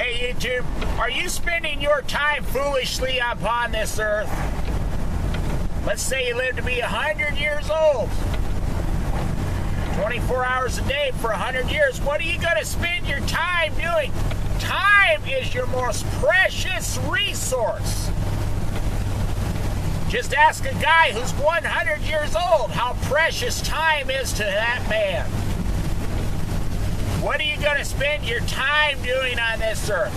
Hey YouTube, are you spending your time foolishly upon this earth? Let's say you live to be 100 years old. 24 hours a day for 100 years. What are you going to spend your time doing? Time is your most precious resource. Just ask a guy who's 100 years old how precious time is to that man. What are you going to spend your time doing on this earth?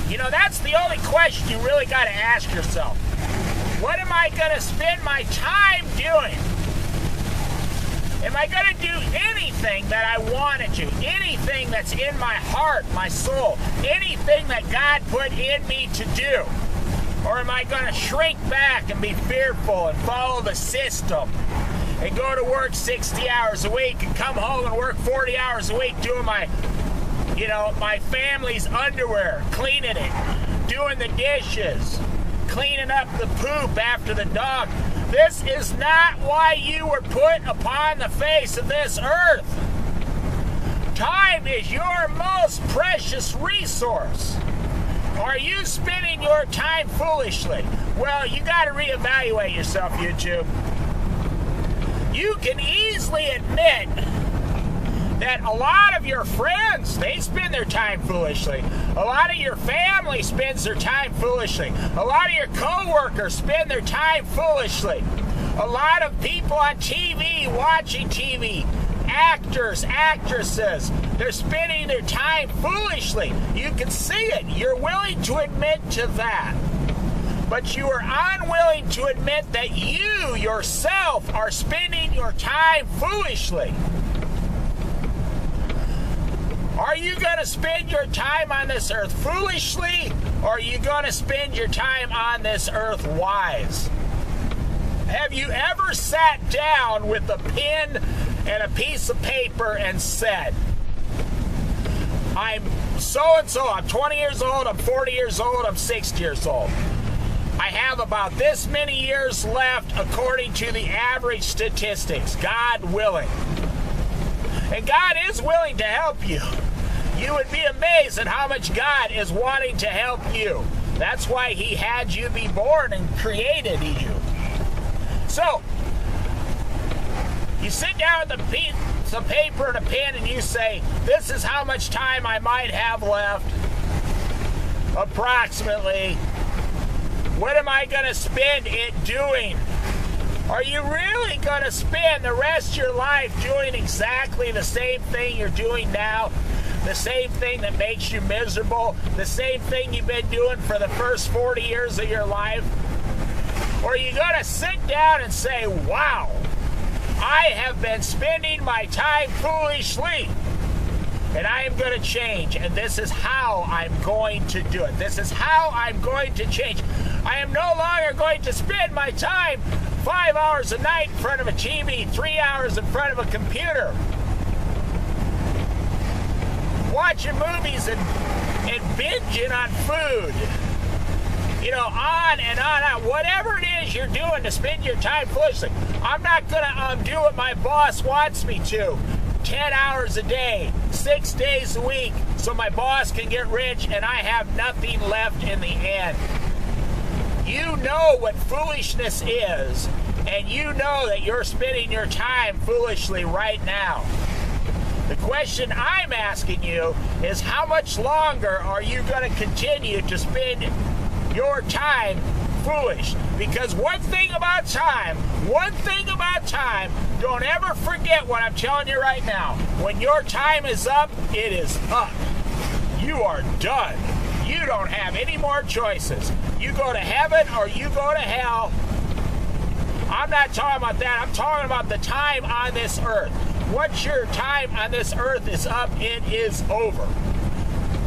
You know, that's the only question you really got to ask yourself. What am I going to spend my time doing? Am I going to do anything that I want to do? Anything that's in my heart, my soul? Anything that God put in me to do? Or am I going to shrink back and be fearful and follow the system and go to work 60 hours a week and come home and work 40 hours a week doing my family's underwear, cleaning it, doing the dishes, cleaning up the poop after the dog? This is not why you were put upon the face of this earth. Time is your most precious resource. Are you spending your time foolishly? Well, you got to reevaluate yourself, YouTube. You can easily admit that a lot of your friends, they spend their time foolishly. A lot of your family spends their time foolishly. A lot of your co-workers spend their time foolishly. A lot of people on TV, watching TV, actors, actresses, they're spending their time foolishly. You can see it. You're willing to admit to that. But you are unwilling to admit that you yourself are spending your time foolishly. Are you going to spend your time on this earth foolishly, or are you going to spend your time on this earth wise? Have you ever sat down with a pen and a piece of paper and said, I'm so-and-so, I'm 20 years old, I'm 40 years old, I'm 60 years old. I have about this many years left according to the average statistics, God willing. And God is willing to help you. You would be amazed at how much God is wanting to help you. That's why He had you be born and created you. So, you sit down with a piece of paper and a pen and you say, this is how much time I might have left, approximately. What am I going to spend it doing? Are you really going to spend the rest of your life doing exactly the same thing you're doing now? The same thing that makes you miserable? The same thing you've been doing for the first 40 years of your life? Or are you going to sit down and say, wow, I have been spending my time foolishly, and I am going to change, and this is how I'm going to do it. This is how I'm going to change. I am no longer going to spend my time 5 hours a night in front of a TV, 3 hours in front of a computer, watching movies and binging on food. You know, on and on. Whatever it is you're doing to spend your time foolishly. I'm not going to do what my boss wants me to. 10 hours a day, 6 days a week, so my boss can get rich and I have nothing left in the end. You know what foolishness is, and you know that you're spending your time foolishly right now. The question I'm asking you is, how much longer are you going to continue to spend your time foolish? Because one thing about time, don't ever forget what I'm telling you right now. When your time is up, it is up. You are done. You don't have any more choices. You go to heaven or you go to hell. I'm not talking about that. I'm talking about the time on this earth. Once your time on this earth is up, it is over.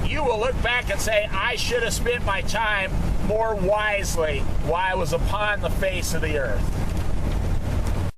You will look back and say, I should have spent my time more wisely while I was upon the face of the earth.